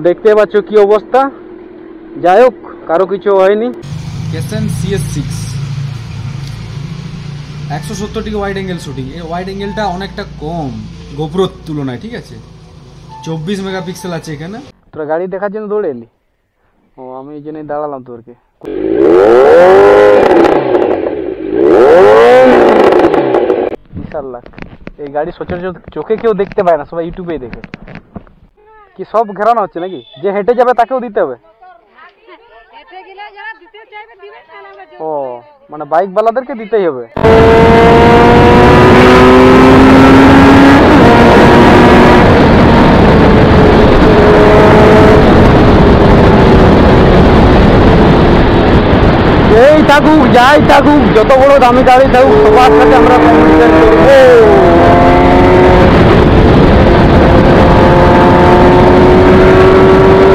দেখতে পাচ্ছ কি অবস্থা। যাই হোক, কারো কিছু হয়নি। ক্যাসন CS6 170 ওয়াইড অ্যাঙ্গেল শুটিং। এই ওয়াইড অ্যাঙ্গেলটা অনেকটা কম গোপ্রোর তুলনায়, ঠিক আছে। 24 মেগাপিক্সেল আছে এখানে। তোরা গাড়ি দেখার জন্য দৌড়ে এলি? ও, আমি এই জন্যই দাঁড়ালাম তোরকে। বিশাল লাখ। এই গাড়ি সচরাচর চোখে কেউ দেখতে পায় না, সবাই ইউটিউবেই দেখে। কি সব ঘেরানো হচ্ছে নাকি? যে হেঁটে যাবে তাকেও দিতে হবে? ও, মানে বাইক বালাদেরকে দিতেই হবে। এই থাকুক, যাই থাকুক, যত বড় দামি গাড়ি থাকুক, সবার সাথে আমরা কম্পিটিশন করবো।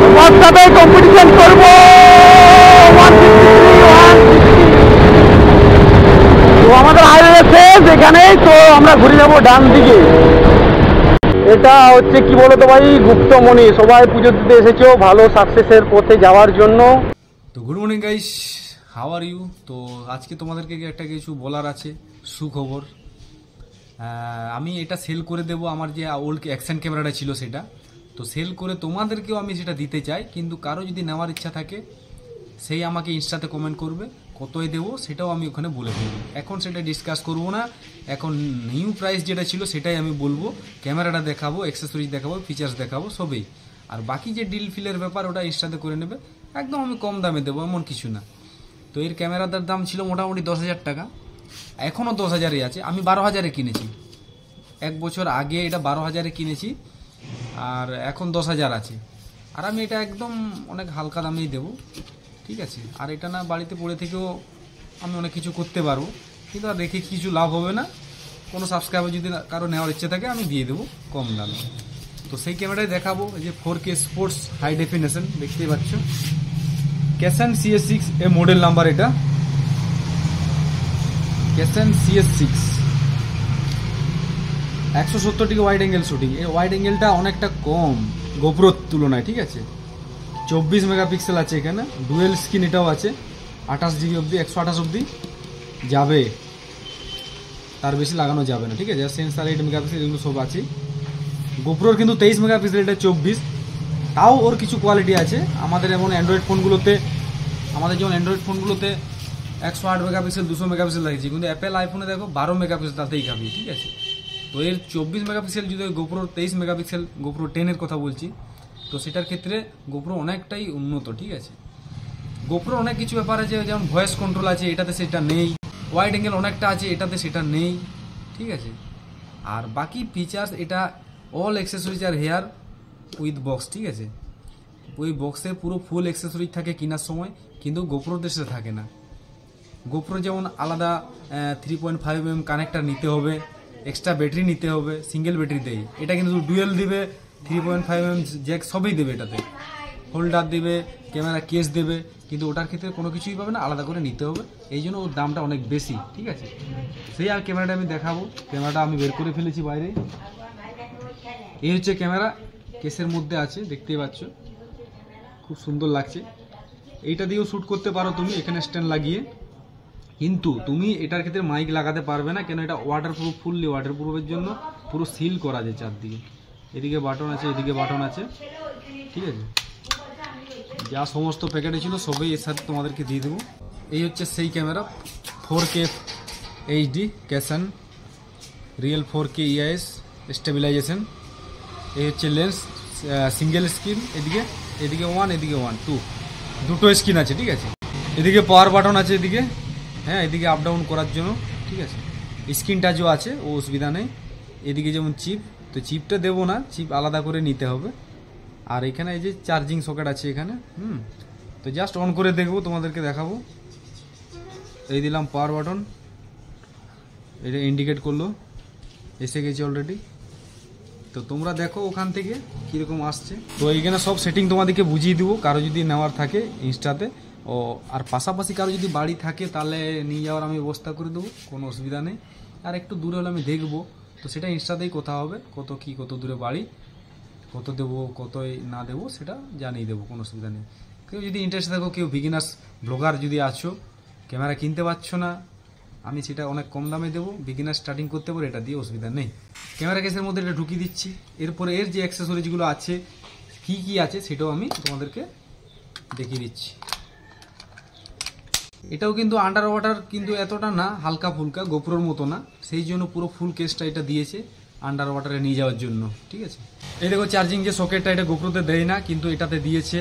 সবার সাথে কম্পিটিশন করবো। তো আমাদের হাইওয়ে শেষ এখানেই, তো আমরা ঘুরে যাবো ডান দিকে। এটা হচ্ছে কি বলতো ভাই, গুপ্তমণি। সবাই পুজো দিতে এসেছো ভালো সাকসেসের পথে যাওয়ার জন্য। তো good morning guys, how are you? তো আজকে তোমাদেরকে একটা কিছু বলার আছে, সুখবর। আমি এটা সেল করে দেব, আমার যে ওল্ড অ্যাকশন ক্যামেরাটা ছিল সেটা। তো সেল করে তোমাদেরকেও আমি সেটা দিতে চাই, কিন্তু কারো যদি নেওয়ার ইচ্ছা থাকে সেই আমাকে ইনস্টাতে কমেন্ট করবে, কতই দেবো সেটাও আমি ওখানে বলে দেবো। এখন সেটা ডিসকাস করবো না, এখন নিউ প্রাইস যেটা ছিল সেটাই আমি বলবো। ক্যামেরাটা দেখাবো, অ্যাক্সেসরিজ দেখাবো, ফিচার্স দেখাবো সবই। আর বাকি যে ডিল ফিলের ব্যাপার ওটা ইনস্টাতে করে নেবে, একদম আমি কম দামে দেবো, এমন কিছু না। তো এর ক্যামেরাটার দাম ছিল মোটামুটি 10,000 টাকা, এখনও 10,000-ই আছে। আমি 12,000-এ কিনেছি, 1 বছর আগে এটা 12,000-এ কিনেছি, আর এখন 10,000 আছে। আর আমি এটা একদম অনেক হালকা দামেই দেবো, ঠিক আছে। আর এটা না বাড়িতে পড়ে থেকেও আমি অনেক কিছু করতে পারবো, কিন্তু আর রেখে কিছু লাভ হবে না। কোনো সাবস্ক্রাইবার যদি কারো নেওয়ার ইচ্ছে থাকে আমি দিয়ে দেবো কম দামে। তো সেই ক্যামেরায় দেখাবো, এই যে 4K স্পোর্টস হাই ডেফিনেশন দেখতেই পাচ্ছ, ক্যাসন CS6 এ মডেল নাম্বার। এটা ক্যাসন CS6 170 ওয়াইড অ্যাঙ্গেল শুটিং। এই ওয়াইড অ্যাঙ্গেলটা অনেকটা কম গোপ্রোর তুলনায়, ঠিক আছে। 24 মেগাপিক্সেল আছে এখানে, ডুয়েল স্ক্রিন এটাও আছে। 28 GB অবধি, 128 অবধি যাবে, তার বেশি লাগানো যাবে না, ঠিক আছে। সেন্সার 8 মেগাপিক্সেল, এগুলো সব আছে। গোপ্রোর কিন্তু 23 মেগাপিক্সেল, এটা 24। তাও ওর কিছু কোয়ালিটি আছে। আমাদের যেমন অ্যান্ড্রয়েড ফোনগুলোতে 108 মেগাপিক্সেল 200 মেগাপিক্সেল লাগছে, কিন্তু অ্যাপেল আইফোনে দেখো 12 মেগাপিক্সেল, তাতেই খাবি, ঠিক আছে। তো এর 24 মেগাপিক্সেল যদি গোপ্রোর 23 মেগাপিক্সেল, গোপ্রো 10-এর কথা বলছি, তো সেটার ক্ষেত্রে গোপ্রো অনেকটাই উন্নত, ঠিক আছে। গোপ্রোর অনেক কিছু ব্যাপার আছে, যেমন ভয়েস কন্ট্রোল আছে, এটাতে সেটা নেই। ওয়াইড অ্যাঙ্গেল অনেকটা আছে, এটাতে সেটা নেই, ঠিক আছে। আর বাকি ফিচার্স, এটা অল অ্যাক্সেসরিজ আর হেয়ার উইথ বক্স, ঠিক আছে। ওই বক্সে পুরো ফুল অ্যাক্সেসরিজ থাকে কেনার সময়, কিন্তু গোপ্রোতে সেটা থাকে না। গোপ্রো যেমন আলাদা 3.5mm কানেক্টার নিতে হবে, এক্সট্রা ব্যাটারি নিতে হবে, সিঙ্গেল ব্যাটারি দেয়। এটা কিন্তু ডুয়েল দিবে, 3.5mm জ্যাক সবই দেবে, এটাতে হোল্ডার দেবে, ক্যামেরা কেস দেবে, কিন্তু ওটার ক্ষেত্রে কোনো কিছুই পাবে না, আলাদা করে নিতে হবে। এই জন্য ওর দামটা অনেক বেশি, ঠিক আছে। সেই আর ক্যামেরাটা আমি দেখাবো, ক্যামেরাটা আমি বের করে ফেলেছি বাইরে। এই হচ্ছে ক্যামেরা, কেসের মধ্যে আছে, দেখতেই পাচ্ছ, খুব সুন্দর লাগছে। এইটা দিয়েও শ্যুট করতে পারো তুমি, এখানে স্ট্যান্ড লাগিয়ে। কিন্তু তুমি এটার ক্ষেত্রে মাইক লাগাতে পারবে না, কেন এটা ওয়াটারপ্রুফ, ফুললি ওয়াটারপ্রুফের জন্য পুরো সিল করা যায় চারদিকে। এদিকে বাটন আছে, এদিকে বাটন আছে, ঠিক আছে। যা সমস্ত প্যাকেটে ছিল সবই এর সাথে তোমাদেরকে দিয়ে দেবো। এই হচ্ছে সেই ক্যামেরা, 4K HD ক্যাসন রিয়েল 4K EIS স্টেবিলাইজেশন। এই হচ্ছে লেন্স, সিঙ্গেল স্ক্রিন, এদিকে 1, এদিকে 1, 2, দুটো স্ক্রিন আছে, ঠিক আছে। এদিকে পাওয়ার বাটন আছে, এদিকে, হ্যাঁ, এদিকে আপ ডাউন করার জন্য, ঠিক আছে। স্ক্রিন টাচও আছে, ও অসুবিধা নেই। এদিকে যেমন চিপ, তো চিপটা দেবো না, চিপ আলাদা করে নিতে হবে। আর এখানে এই যে চার্জিং সকেট আছে এখানে, তো জাস্ট অন করে দেখবো, তোমাদেরকে দেখাবো। এই দিলাম পাওয়ার বাটন, এটা ইন্ডিকেট করলো, এসে গেছে অলরেডি। তো তোমরা দেখো ওখান থেকে কীরকম আসছে। তো এইখানে সব সেটিং তোমাদেরকে বুঝিয়ে দেবো, কারো যদি নেওয়ার থাকে ইনস্টাতে। আর পাশাপাশি কারো যদি বাড়ি থাকে তাহলে নিয়ে যাওয়ার আমি ব্যবস্থা করে দেবো, কোনো অসুবিধা নেই। আর একটু দূরে হলে আমি দেখবো, তো সেটা ইনস্টাতেই কথা হবে, কত দূরে বাড়ি। কত দেবো কত না দেবো সেটা জানিয়ে দেবো, কোনো অসুবিধা নেই। কেউ যদি ইন্টারেস্ট থাকো, কেউ বিগিনার্স ব্লগার যদি আছো, ক্যামেরা কিনতে পারছো না, আমি সেটা অনেক কম দামে দেবো, বিগিনার স্টার্টিং করতে পারো, এটা দিয়ে অসুবিধা নেই। ক্যামেরা কেসের মধ্যে এটা ঢুকিয়ে দিচ্ছি। এরপরে এর যে অ্যাক্সেসরিজগুলো আছে কি কি আছে সেটাও আমি তোমাদেরকে দেখিয়ে দিচ্ছি। এটাও কিন্তু আন্ডার ওয়াটার, কিন্তু এতটা না, হালকা ফুলকা, গোপ্রোর মতো না, সেই জন্য পুরো ফুল কেসটা এটা দিয়েছে আন্ডার ওয়াটারে নিয়ে যাওয়ার জন্য, ঠিক আছে। এই দেখো চার্জিং যে সকেটটা, এটা গোপ্রোতে দেয় না, কিন্তু এটাতে দিয়েছে।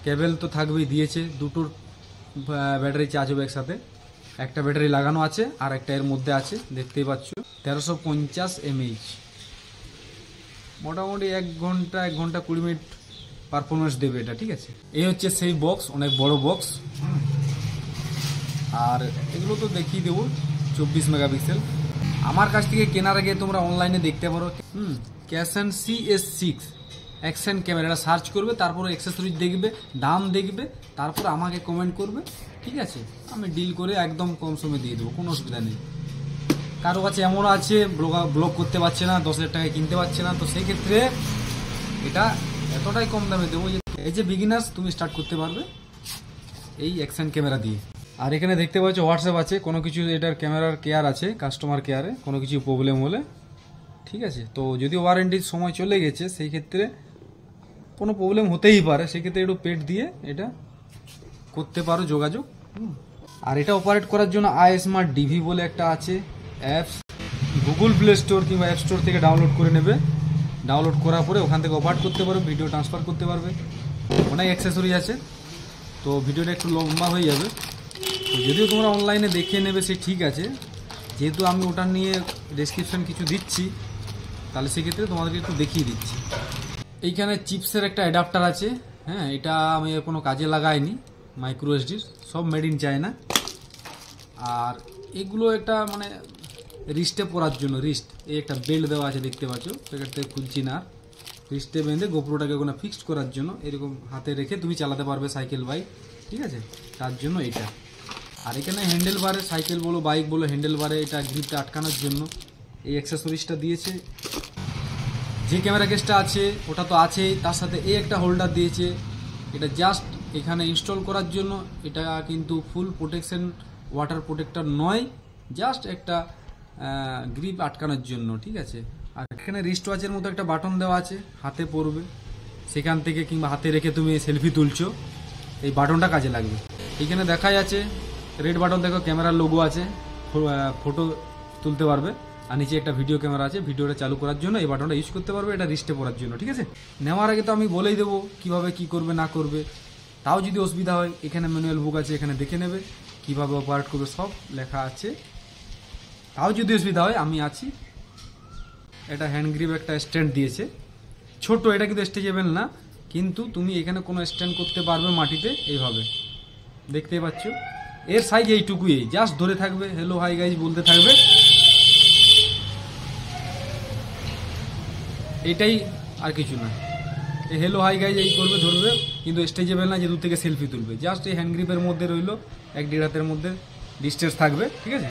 কেবল তো থাকবেই, দিয়েছে, দুটোর ব্যাটারি চার্জ হবে একসাথে। একটা ব্যাটারি লাগানো আছে আর একটা এর মধ্যে আছে, দেখতেই পাচ্ছ। 1350 mAh, মোটামুটি 1 ঘন্টা 20 মিনিট পারফরমেন্স দেবে এটা, ঠিক আছে। এই হচ্ছে সেই বক্স, অনেক বড় বক্স। আর এগুলো তো দেখিয়ে দেবো, 24 মেগাপিক্সেল। আমার কাছ থেকে কেনার আগে তোমরা অনলাইনে দেখতে পারো, ক্যানন CS6 অ্যাকশন ক্যামেরাটা সার্চ করবে, তারপর অ্যাক্সেসরিজ দেখবে, দাম দেখবে, তারপর আমাকে কমেন্ট করবে, ঠিক আছে। আমি ডিল করে একদম কম সময় দিয়ে দেবো, কোনো অসুবিধা নেই। কারো কাছে এমনও আছে ব্লগ করতে পারছে না, 10,000 টাকায় কিনতে পারছে না, তো সেই ক্ষেত্রে এটা এতটাই কম দামে দেবো যে এই যে বিগিনার্স তুমি স্টার্ট করতে পারবে এই অ্যাকশন ক্যামেরা দিয়ে। আর এখানে দেখতে পাচ্ছ হোয়াটসঅ্যাপ আছে, কোনো কিছু এটার ক্যামেরার কেয়ার আছে, কাস্টমার কেয়ারে, কোনো কিছু প্রবলেম হলে, ঠিক আছে। তো যদি ওয়ারেন্টির সময় চলে গেছে, সেই ক্ষেত্রে কোনো প্রবলেম হতেই পারে, সেক্ষেত্রে একটু পেড দিয়ে এটা করতে পারো যোগাযোগ। আর এটা অপারেট করার জন্য iSmart DV বলে একটা আছে অ্যাপস, গুগল প্লে স্টোর কিংবা অ্যাপ স্টোর থেকে ডাউনলোড করে নেবে। ডাউনলোড করার পরে ওখান থেকে অপারেট করতে পারবে, ভিডিও ট্রান্সফার করতে পারবে, অনেক অ্যাক্সেসরি আছে। তো ভিডিওটা একটু লম্বা হয়ে যাবে, তো যদিও তোমরা অনলাইনে দেখে নেবে সে ঠিক আছে, যেহেতু আমি ওটা নিয়ে ডেসক্রিপশন কিছু দিচ্ছি, তাহলে সেক্ষেত্রে তোমাদেরকে একটু দেখিয়ে দিচ্ছি। এইখানে চিপসের একটা অ্যাডাপ্টার আছে, হ্যাঁ, এটা আমি কোনো কাজে লাগাইনি, মাইক্রো এসডির, সব মেড ইন চায়না। আর এগুলো একটা মানে রিস্টে পরার জন্য, রিস্ট এই একটা বেল্ট দেওয়া আছে, দেখতে পাচ্ছ, প্যাকেট থেকে খুলছি না, রিস্টে বেঁধে গোপ্রোটাকে ওখানে ফিক্সড করার জন্য, এরকম হাতে রেখে তুমি চালাতে পারবে সাইকেল বাইক, ঠিক আছে, তার জন্য এটা। আর এখানে হ্যান্ডেল বারে, সাইকেল বলো বাইক বলো, হ্যান্ডেল বারে এটা গ্রিপটা আটকানোর জন্য এই অ্যাক্সেসরিজটা দিয়েছে। যে ক্যামেরা কেসটা আছে ওটা তো আছেই, তার সাথে এই একটা হোল্ডার দিয়েছে, এটা জাস্ট এখানে ইনস্টল করার জন্য। এটা কিন্তু ফুল প্রোটেকশন, ওয়াটার প্রোটেক্টর নয়, জাস্ট একটা গ্রিপ আটকানোর জন্য, ঠিক আছে। আর এখানে রিস্ট ওয়াচের মতো একটা বাটন দেওয়া আছে, হাতে পড়বে, সেখান থেকে কিংবা হাতে রেখে তুমি সেলফি তুলছো, এই বাটনটা কাজে লাগবে। এখানে দেখা যাচ্ছে রেড বাটন, দেখো ক্যামেরার লোগো আছে, ফটো তুলতে পারবে। আর নিচে একটা ভিডিও ক্যামেরা আছে, ভিডিওটা চালু করার জন্য এই বাটনটা ইউজ করতে পারবে, এটা রিস্টে পড়ার জন্য, ঠিক আছে। নেওয়ার আগে তো আমি বলেই দেবো কিভাবে কি করবে না করবে, তাও যদি অসুবিধা হয় এখানে ম্যানুয়াল বুক আছে, এখানে দেখে নেবে কিভাবে অপারেট করবে, সব লেখা আছে। তাও যদি অসুবিধা হয় আমি আছি। এটা হ্যান্ড গ্রিপ একটা স্ট্যান্ড দিয়েছে, ছোট, এটা কিন্তু স্ট্রেচেবল না, কিন্তু তুমি এখানে কোনো স্ট্যান্ড করতে পারবে মাটিতে, এইভাবে দেখতেই পাচ্ছ। এর সাইজ এইটুকুই, জাস্ট ধরে থাকবে, হ্যালো হাই গাইজ বলতে থাকবে, এটাই, আর কিছু না। এই হ্যালো হাই গাইজ এই করবে, ধরবে, কিন্তু স্ট্রেচেবল না যে দূর থেকে সেলফি তুলবে, জাস্ট এই হ্যান্ড গ্রিপের মধ্যে রইলো, 1-1.5 হাতের মধ্যে ডিস্টেন্স থাকবে, ঠিক আছে।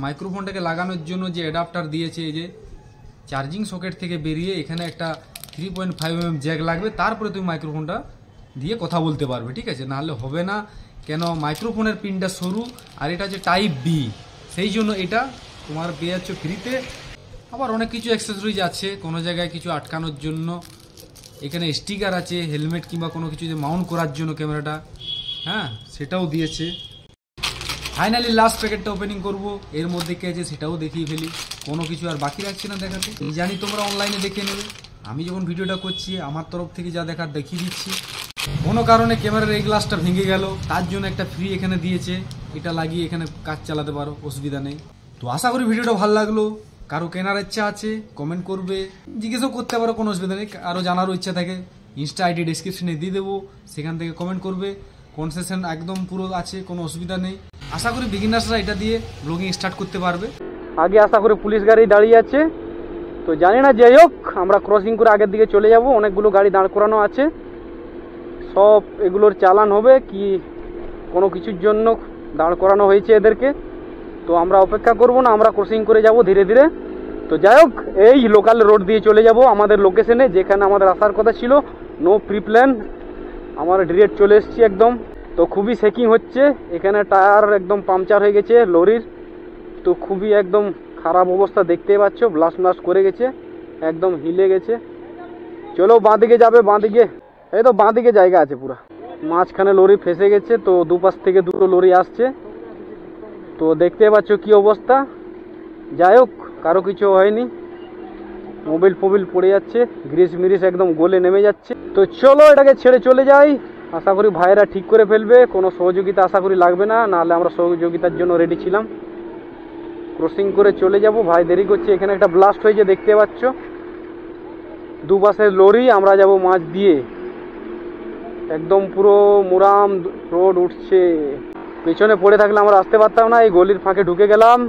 মাইক্রোফোনটাকে লাগানোর জন্য যে অ্যাডাপ্টার দিয়েছে, এই যে চার্জিং সকেট থেকে বেরিয়ে এখানে একটা 3.5 mm জ্যাক লাগবে, তারপরে তুমি মাইক্রোফোনটা দিয়ে কথা বলতে পারবে, ঠিক আছে, নাহলে হবে না। কেন, মাইক্রোফোনের পিনটা সরু, আর এটা হচ্ছে টাইপ বি, সেই জন্য এটা তোমার পেয়ে যাচ্ছ ফ্রিতে। আবার অনেক কিছু অ্যাক্সেসরিজ আছে, কোনো জায়গায় কিছু আটকানোর জন্য, এখানে স্টিকার আছে, হেলমেট কিংবা কোনো কিছু যে মাউন্ট করার জন্য ক্যামেরাটা, হ্যাঁ, সেটাও দিয়েছে। ফাইনালি লাস্ট প্যাকেটটা ওপেনিং করব, এর মধ্যে কি আছে সেটাও দেখিয়ে ফেলি, কোনো কিছু আর বাকি রাখছি না দেখাতে। জানি তোমরা অনলাইনে দেখে নেবে, আমি যখন ভিডিওটা করছি আমার তরফ থেকে যা দেখার দেখিয়ে দিচ্ছি। কোনো কারণে ক্যামেরার এই গ্লাসটা ভেঙে গেল, তার জন্য একটা ফ্রি এখানে দিয়েছে, এটা লাগিয়ে এখানে কাজ চালাতে পারো, অসুবিধা নেই। তো আশা করি ভিডিওটা ভালো লাগলো। কারো কেনার ইচ্ছা আছে কমেন্ট করবে, জিজ্ঞেসও করতে পারো, কোনো অসুবিধা নেই। আরও জানারও ইচ্ছা থাকে, ইনস্টা আইডি ডিসক্রিপশনে দিয়ে দেবো, সেখান থেকে কমেন্ট করবে। কনসেশন একদম পুরো আছে, কোনো অসুবিধা নেই। আশা করি বিগিনার্সরা এটা দিয়ে ব্লগিং স্টার্ট করতে পারবে। আগে আশা করি পুলিশ গাড়ি দাঁড়িয়ে আছে, তো জানি না, যাই হোক আমরা ক্রসিং করে আগের দিকে চলে যাব। অনেকগুলো গাড়ি দাঁড় করানো আছে, সব এগুলোর চালান হবে কি কোনো কিছুর জন্য দাঁড় করানো হয়েছে এদেরকে। তো আমরা অপেক্ষা করব না, আমরা ক্রসিং করে যাব ধীরে ধীরে। তো তো যাই হোক, এই লোকাল রোড দিয়ে চলে যাব আমাদের লোকেশনে, যেখানে আমাদের আসার কথা ছিল। নো প্রি প্ল্যান, আমার ডিরেক্ট চলে এসেছি একদম। তো খুবই চেকিং হচ্ছে এখানে, টায়ার একদম পাংচার হয়ে গেছে লরির। তো খুবই একদম খারাপ অবস্থা, দেখতেই পাচ্ছ, ব্লাস্ট করে গেছে, একদম হিলে গেছে। চলো বাঁ দিকে যাবে, বাঁ দিকে, এই তো বাঁ দিকে জায়গা আছে পুরো। মাঝখানে লরি ফেসে গেছে, তো দুপাশ থেকে দুটো লরি আসছে, তো দেখতে পাচ্ছ কি অবস্থা। যাই হোক, কারো কিছু হয়নি, মোবিল ফোবিল পড়ে যাচ্ছে, গ্রিস মিরিস একদম গলে নেমে যাচ্ছে। তো চলো এটাকে ছেড়ে চলে যাই, আশা করি ভাইরা ঠিক করে ফেলবে, কোনো সহযোগিতা আশা করি লাগবে না, নাহলে আমরা সহযোগিতার জন্য রেডি ছিলাম। ক্রসিং করে চলে যাব, ভাই দেরি করছে। এখানে একটা ব্লাস্ট হয়েছে দেখতে পাচ্ছ, দুপাশের লরি, আমরা যাব মাঝ দিয়ে, একদম পুরো মুরাম রোড উঠছে। পেছনে পড়ে থাকলে আমরা আসতে পারতাম না, এই গলির ফাঁকে ঢুকে গেলাম,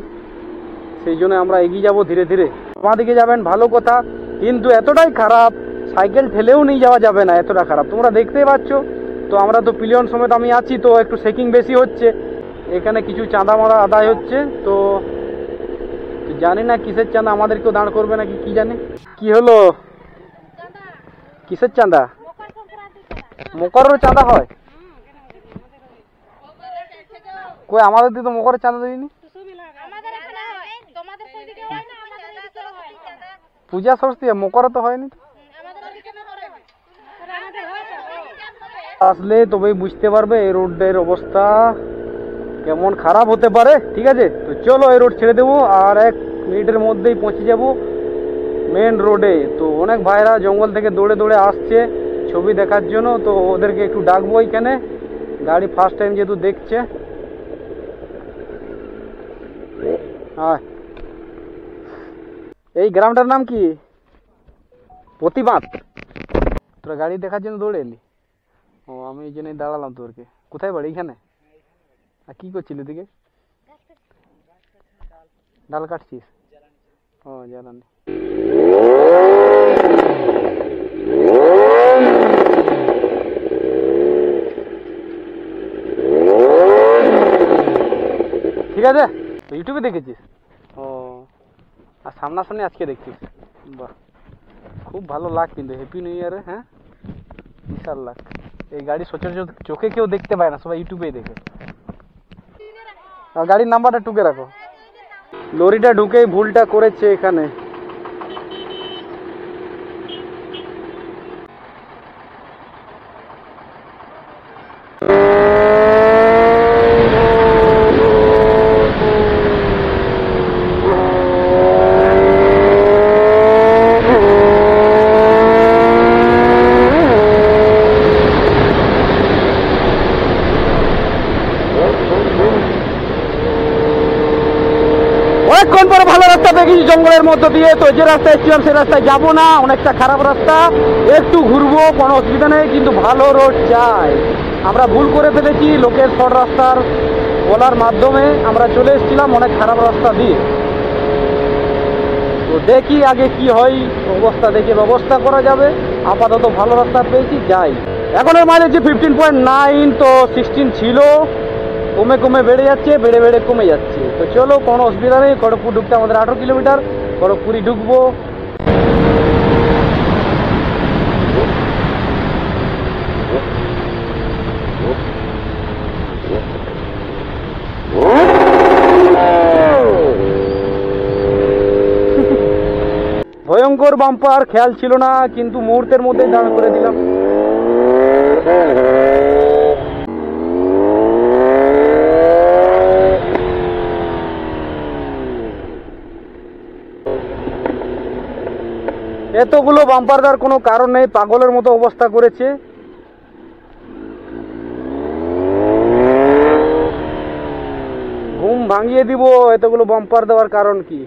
সেই জন্য আমরা এগিয়ে যাব ধীরে ধীরে। বাঁ দিকে যাবেন ভালো কথা, কিন্তু এতটাই খারাপ, সাইকেল ঠেলেও নিয়ে যাওয়া যাবে না, এতটা খারাপ তোমরা দেখতেই পাচ্ছ। তো আমরা তো পিলিয়ন সমেত আমি আছি, তো একটু চেকিং বেশি হচ্ছে এখানে, কিছু চাঁদা মারা আদায় হচ্ছে। তো জানি না কিসের চাঁদা, আমাদেরকেও দাঁড় করবে নাকি কি জানি। কি হলো, কিসের চাঁদা? মকরের চাঁদা হয় কই? আমাদের দিয়ে তো মকরের চাঁদা দিইনি। পূজা সরস্বতী, মকরে তো হয়নি। আসলে তবেই বুঝতে পারবে এই রোডের অবস্থা কেমন খারাপ হতে পারে। ঠিক আছে, তো চলো এই রোড ছেড়ে দেবো, আর 1 মিনিটের মধ্যেই পৌঁছে যাব মেন রোডে। তো অনেক ভাইরা জঙ্গল থেকে দৌড়ে দৌড়ে আসছে ছবি দেখার জন্য, তো ওদেরকে একটু ডাকবো এখানে, গাড়ি ফার্স্ট টাইম যেহেতু দেখছে। হ্যাঁ, এই গ্রামটার নাম কি? প্রতিবাদ। তোরা গাড়ি দেখার জন্য দৌড়ে এলি? ও, আমি এই জন্যই দাঁড়ালাম তোরকে। কোথায় বাড়ি? এখানে? আর কি করছিলি দিকে? ডাল কাটছিস? ও, জ্বালানি। ঠিক আছে, তো ইউটিউবে দেখেছিস? ও, আর সামনাসামনি আজকে দেখছিস? বাহ, খুব ভালো লাগ কিন্তু, হ্যাপি নিউ ইয়ারে। হ্যাঁ, বিশাল লাগ। এই গাড়ি সচরাচর চোখে কেউ দেখতে পায় না, সবাই ইউটিউবেই দেখে। আর গাড়ির নাম্বারটা টুকে রাখো। লরিটা ঢুকেই ভুলটা করেছে এখানে। অনেকক্ষণ পরে ভালো রাস্তা দেখেছি জঙ্গলের মধ্য দিয়ে, তো যে রাস্তায় ছিলাম সে রাস্তায় যাবো না, অনেকটা খারাপ রাস্তা, একটু ঘুরবো, কোনো অসুবিধা নেই, কিন্তু ভালো রোড চাই। আমরা ভুল করে ফেলেছি, লোকের শর্ট রাস্তার বলার মাধ্যমে আমরা চলে এসেছিলাম অনেক খারাপ রাস্তা দিয়ে। তো দেখি আগে কি হয়, অবস্থা দেখে ব্যবস্থা করা যাবে। আপাতত ভালো রাস্তা পেয়েছি, যাই। এখন এর মাইলেজ 15.9, তো 16 ছিল, কমে কমে বেড়ে যাচ্ছে, বেড়ে বেড়ে কমে যাচ্ছে। তো চলো, কোনো অসুবিধা নেই। খড়গপুর ঢুকতে আমাদের 18 কিলোমিটার, খড়গপুরই ঢুকবো। ভয়ঙ্কর বাম্পার, খেয়াল ছিল না, কিন্তু মুহূর্তের মধ্যেই দাঁড় করে দিলাম। এতগুলো বাম্পার দেওয়ার কোনো কারণ নেই, পাগলের মতো অবস্থা করেছে। ঘুম ভাঙিয়ে দিব, এতগুলো বাম্পার দেওয়ার কারণ কি?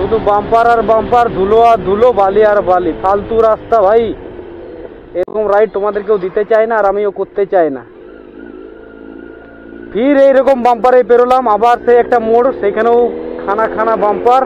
শুধু বাম্পার আর বাম্পার, ধুলো আর ধুলো, বালি আর বালি, ফালতু রাস্তা ভাই। এরকম রাইড তোমাদেরকেও দিতে চাই না আর আমিও করতে চাই না। ফির এইরকম বাম্পারে পেরোলাম, আবার সেই একটা মোড়, সেখানেও খানা খানা বাম্পার।